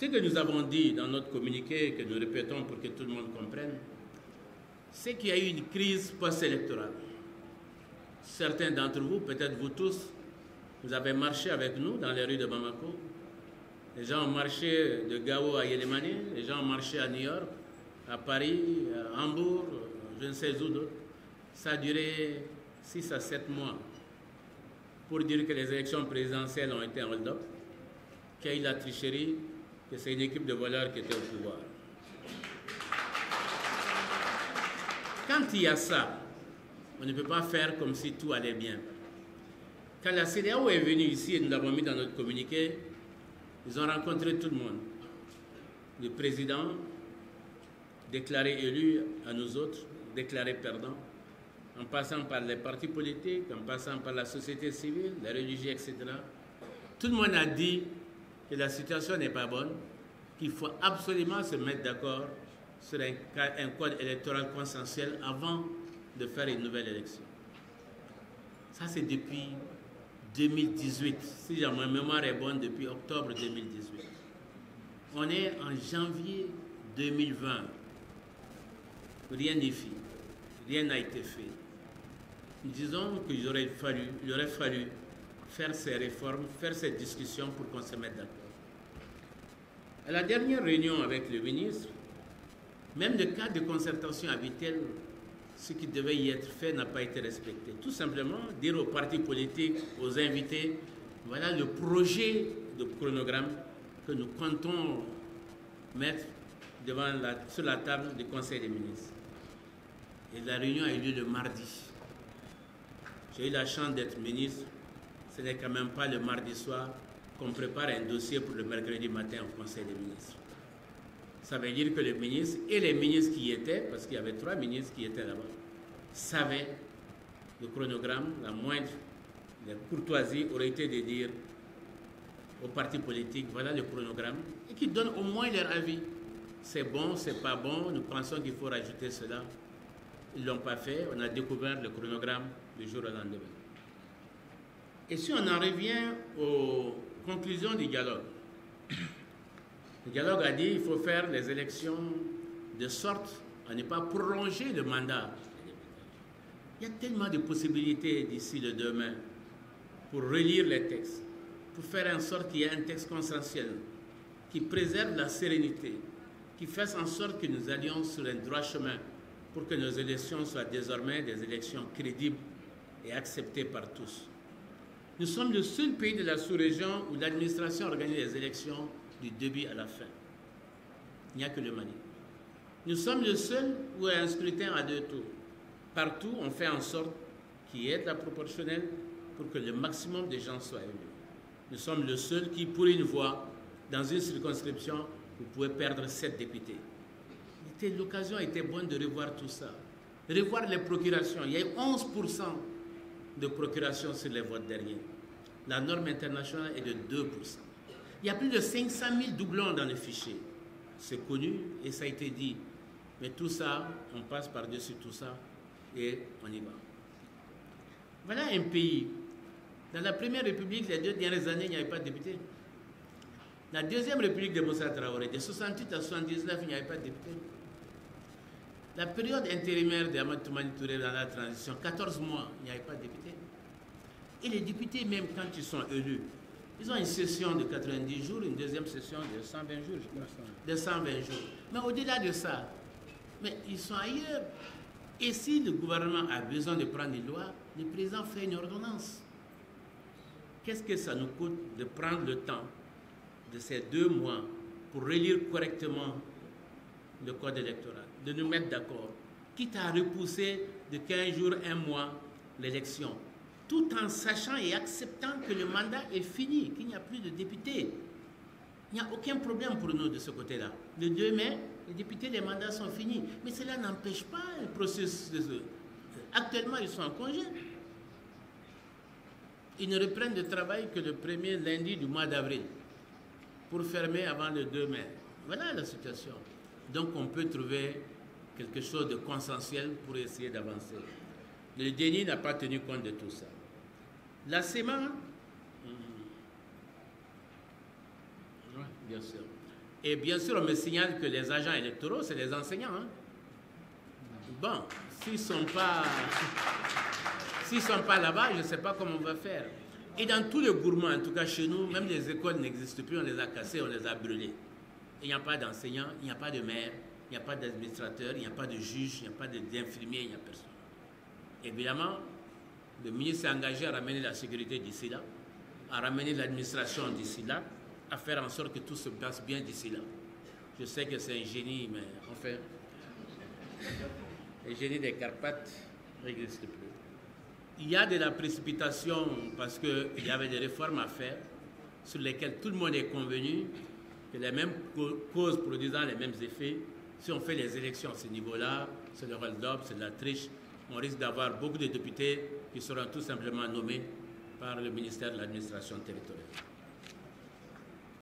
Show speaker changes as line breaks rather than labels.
Ce que nous avons dit dans notre communiqué, que nous répétons pour que tout le monde comprenne, c'est qu'il y a eu une crise post-électorale. Certains d'entre vous, peut-être vous tous, vous avez marché avec nous dans les rues de Bamako. Les gens ont marché de Gao à Yélémané, les gens ont marché à New York, à Paris, à Hambourg, je ne sais où d'autre. Ça a duré 6 à 7 mois pour dire que les élections présidentielles ont été en hold-up, qu'il y a eu la tricherie, que c'est une équipe de voleurs qui était au pouvoir. Quand il y a ça, on ne peut pas faire comme si tout allait bien. Quand la CEDEAO est venue ici, et nous l'avons mis dans notre communiqué, ils ont rencontré tout le monde. Le président, déclaré élu à nous autres, déclaré perdant, en passant par les partis politiques, en passant par la société civile, les religieux, etc. Tout le monde a dit que la situation n'est pas bonne, qu'il faut absolument se mettre d'accord sur un code électoral consensuel avant de faire une nouvelle élection. Ça, c'est depuis 2018. Si ma mémoire est bonne, depuis octobre 2018. On est en janvier 2020. Rien n'est fait. Rien n'a été fait. Nous disons qu'il aurait fallu faire ces réformes, faire ces discussions pour qu'on se mette d'accord. À la dernière réunion avec le ministre, même le cadre de concertation habituel, ce qui devait y être fait n'a pas été respecté. Tout simplement, dire aux partis politiques, aux invités, voilà le projet de chronogramme que nous comptons mettre sur la table du Conseil des ministres. Et la réunion a eu lieu le mardi. J'ai eu la chance d'être ministre. Ce n'est quand même pas le mardi soir qu'on prépare un dossier pour le mercredi matin au Conseil des ministres. Ça veut dire que le ministre et les ministres qui y étaient, parce qu'il y avait 3 ministres qui étaient là-bas, savaient le chronogramme. La moindre courtoisie aurait été de dire aux partis politiques, voilà le chronogramme, et qu'ils donnent au moins leur avis. C'est bon, c'est pas bon, nous pensons qu'il faut rajouter cela. Ils ne l'ont pas fait, on a découvert le chronogramme du jour au lendemain. Et si on en revient aux conclusions du dialogue, le dialogue a dit qu'il faut faire les élections de sorte à ne pas prolonger le mandat. Il y a tellement de possibilités d'ici le demain pour relire les textes, pour faire en sorte qu'il y ait un texte consensuel qui préserve la sérénité, qui fasse en sorte que nous allions sur un droit chemin pour que nos élections soient désormais des élections crédibles et acceptées par tous. Nous sommes le seul pays de la sous-région où l'administration organise les élections du début à la fin. Il n'y a que le Mali. Nous sommes le seul où il y a un scrutin à 2 tours. Partout, on fait en sorte qu'il y ait de la proportionnelle pour que le maximum de gens soient élus. Nous sommes le seul qui, pour une voix, dans une circonscription, vous pouvez perdre 7 députés. L'occasion était bonne de revoir tout ça. Revoir les procurations. Il y a eu 11% de procurations sur les votes derniers. La norme internationale est de 2%. Il y a plus de 500 000 doublons dans le fichier. C'est connu et ça a été dit. Mais tout ça, on passe par-dessus tout ça et on y va. Voilà un pays. Dans la première république, les 2 dernières années, il n'y avait pas de députés. La deuxième république de Moussa Traoré, de 68 à 79, il n'y avait pas de députés. La période intérimaire d'Ahmed Toumani Touré dans la transition, 14 mois, il n'y avait pas de députés. Et les députés, même quand ils sont élus, ils ont une session de 90 jours, une deuxième session de 120 jours, je crois. De 120 jours. Mais au-delà de ça, mais ils sont ailleurs. Et si le gouvernement a besoin de prendre une loi, le président fait une ordonnance. Qu'est-ce que ça nous coûte de prendre le temps de ces 2 mois pour relire correctement le code électoral, de nous mettre d'accord, quitte à repousser de 15 jours, 1 mois, l'élection, tout en sachant et acceptant que le mandat est fini, qu'il n'y a plus de députés. Il n'y a aucun problème pour nous de ce côté-là. Le 2 mai, les députés, les mandats sont finis. Mais cela n'empêche pas le processus. Actuellement, ils sont en congé. Ils ne reprennent le travail que le premier lundi du mois d'avril pour fermer avant le 2 mai. Voilà la situation. Donc on peut trouver quelque chose de consensuel pour essayer d'avancer. Le déni n'a pas tenu compte de tout ça. La CEMA, bien sûr. Et bien sûr, on me signale que les agents électoraux, c'est les enseignants. Hein. Bon, s'ils ne sont pas là-bas, je ne sais pas comment on va faire. Et dans tous les gourmands, en tout cas chez nous, même les écoles n'existent plus, on les a cassées, on les a brûlées. Il n'y a pas d'enseignants, il n'y a pas de maire, il n'y a pas d'administrateur, il n'y a pas de juge, il n'y a pas d'infirmier, il n'y a personne. Évidemment, le ministre s'est engagé à ramener la sécurité d'ici là, à ramener l'administration d'ici là, à faire en sorte que tout se passe bien d'ici là. Je sais que c'est un génie, mais enfin, le génie des Carpates n'existe plus. Il y a de la précipitation parce qu'il y avait des réformes à faire sur lesquelles tout le monde est convenu que les mêmes causes produisant les mêmes effets, si on fait les élections à ce niveau-là, c'est le hold-up, c'est de la triche, on risque d'avoir beaucoup de députés qui seront tout simplement nommés par le ministère de l'administration territoriale.